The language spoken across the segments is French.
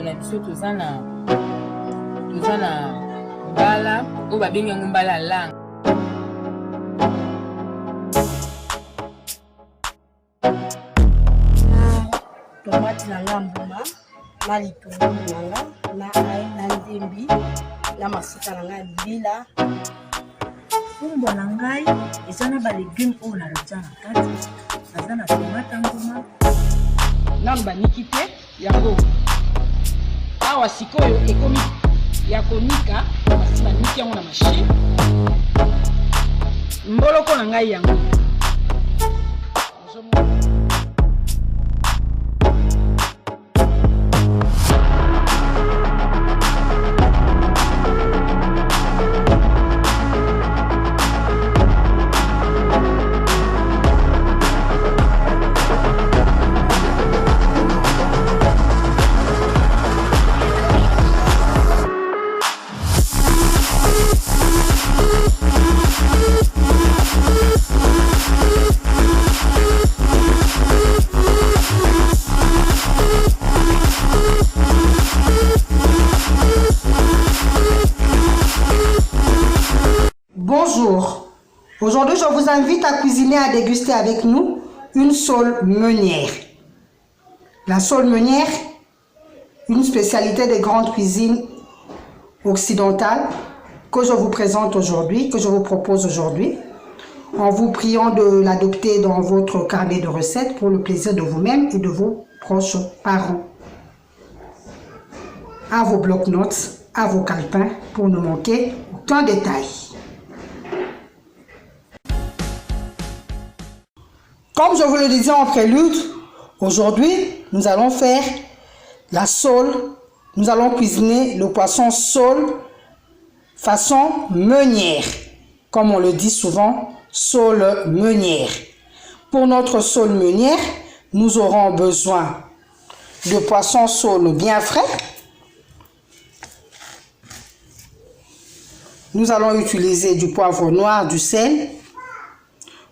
na biso tozana mbala oyo babengi yango mbala lang. Tomate na ngambuma na litungulu nanga na ai na ndembi na mafuta na ngai bila. Fumbwa na ngai eza na ba légumes oyo natia na kati. Naza na tomate nguma na baniki te yango awa sikoyo ekomi ya konika basi baniki yango na machine mboloko na ngai yango. Bonjour, aujourd'hui je vous invite à cuisiner et à déguster avec nous une sole meunière. La sole meunière, une spécialité des grandes cuisines occidentales que je vous présente aujourd'hui, que je vous propose aujourd'hui, en vous priant de l'adopter dans votre carnet de recettes pour le plaisir de vous-même et de vos proches parents. À vos bloc-notes, à vos calepins pour ne manquer aucun détail. Comme je vous le disais en prélude, aujourd'hui, nous allons faire la sole. Nous allons cuisiner le poisson sole façon meunière. Comme on le dit souvent, sole meunière. Pour notre sole meunière, nous aurons besoin de poisson sole bien frais. Nous allons utiliser du poivre noir, du sel,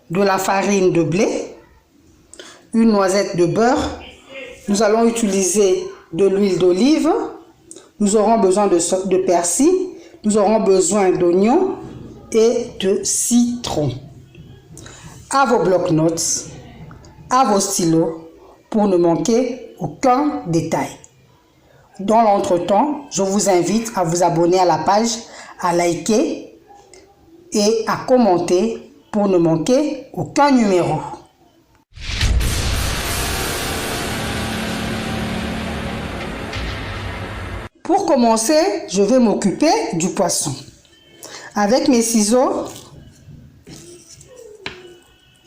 de la farine de blé, une noisette de beurre. Nous allons utiliser de l'huile d'olive. Nous aurons besoin de persil. Nous aurons besoin d'oignons et de citron. À vos bloc-notes, à vos stylos pour ne manquer aucun détail. Dans l'entretemps, je vous invite à vous abonner à la page, à liker et à commenter pour ne manquer aucun numéro. Pour commencer, je vais m'occuper du poisson. Avec mes ciseaux,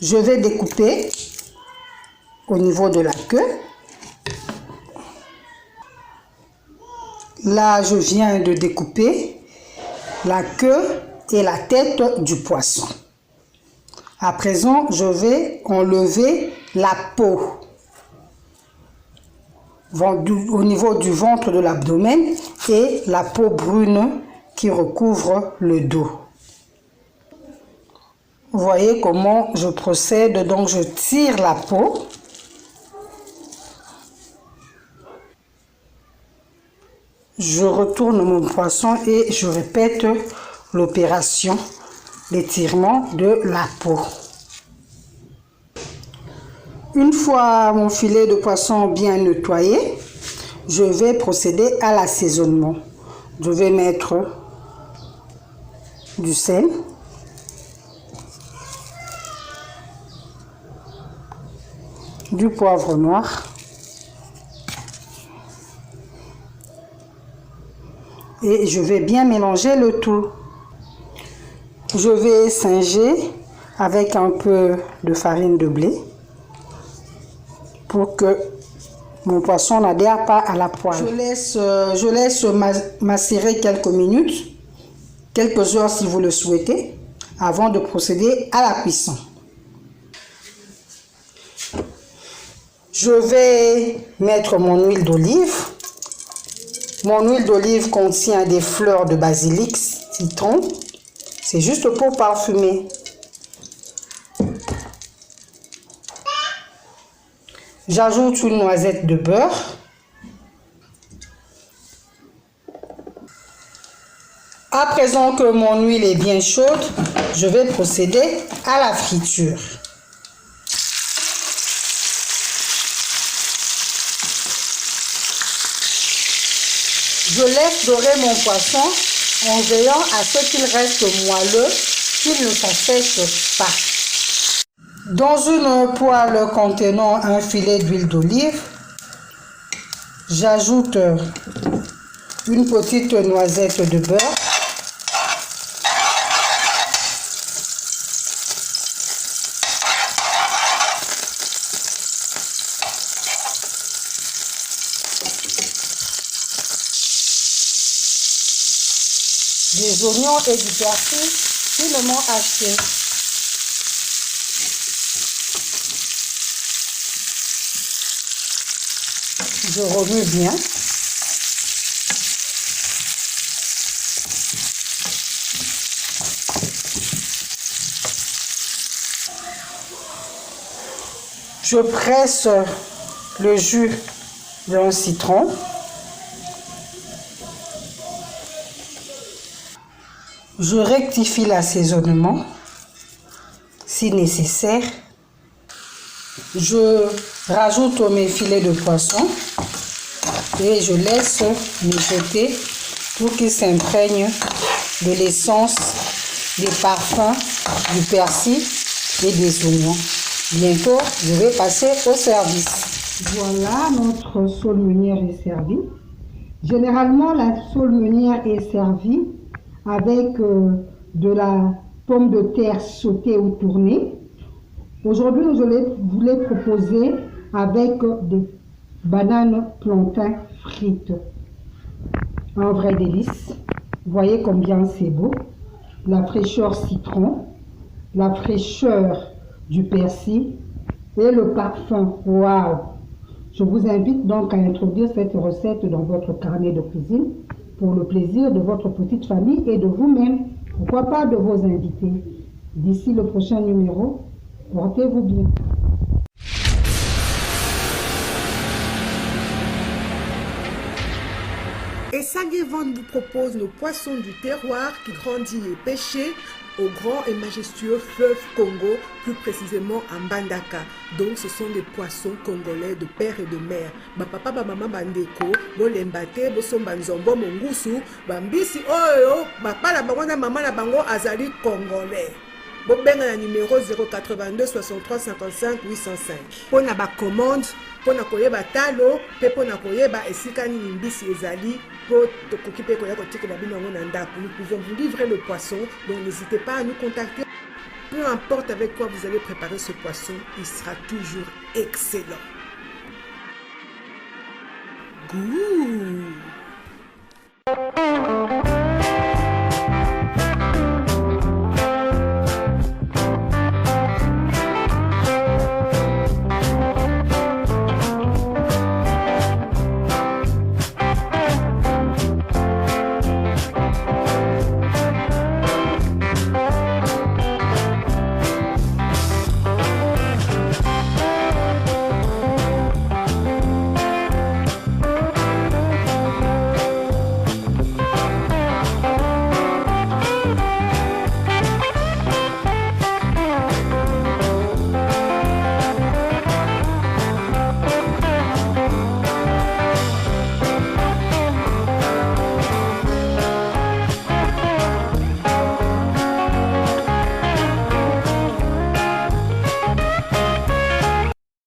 je vais découper au niveau de la queue. Là, je viens de découper la queue et la tête du poisson. À présent, je vais enlever la peau au niveau du ventre de l'abdomen et la peau brune qui recouvre le dos. Vous voyez comment je procède, donc je tire la peau. Je retourne mon poisson et je répète l'opération d'étirement de la peau. Une fois mon filet de poisson bien nettoyé, je vais procéder à l'assaisonnement. Je vais mettre du sel, du poivre noir et je vais bien mélanger le tout. Je vais singer avec un peu de farine de blé pour que mon poisson n'adhère pas à la poêle. Je laisse macérer quelques minutes, quelques heures si vous le souhaitez, avant de procéder à la cuisson. Je vais mettre mon huile d'olive. Mon huile d'olive contient des fleurs de basilic, citron. C'est juste pour parfumer. J'ajoute une noisette de beurre. À présent que mon huile est bien chaude, je vais procéder à la friture. Je laisse dorer mon poisson en veillant à ce qu'il reste moelleux, qu'il ne s'assèche pas. Dans une poêle contenant un filet d'huile d'olive, j'ajoute une petite noisette de beurre. Des oignons et du persil finement hachés. Je remue bien. Je presse le jus d'un citron. Je rectifie l'assaisonnement si nécessaire. Je rajoute mes filets de poisson et je laisse mijoter pour qu'ils s'imprègnent de l'essence, des parfums, du persil et des oignons. Bientôt, je vais passer au service. Voilà, notre saule meunière est servie. Généralement, la saule meunière est servie avec de la pomme de terre sautée ou tournée. Aujourd'hui, vous les proposer avec des bananes plantains frites. Un vrai délice. Voyez combien c'est beau. La fraîcheur citron, la fraîcheur du persil et le parfum. Waouh! Je vous invite donc à introduire cette recette dans votre carnet de cuisine pour le plaisir de votre petite famille et de vous-même. Pourquoi pas de vos invités. D'ici le prochain numéro, portez-vous bien. Et Sagévon vous propose nos poissons du terroir qui grandit et pêchés au grand et majestueux fleuve Congo, plus précisément à Mbandaka. Donc ce sont des poissons congolais de père et de mère. Ba papa ba maman bandeko, bo lembate, bo somba nzombo mongusu, bambisi oyo, ba pala bango na maman na bango azali congolais. Bo benga na numéro 082 63 55 805. Pour na ba commande, pour na koyeba talo, pe pour na koyeba esika nini mbisi ezali. Nous pouvons vous livrer le poisson, donc n'hésitez pas à nous contacter. Peu importe avec quoi vous allez préparer ce poisson, il sera toujours excellent. Goût.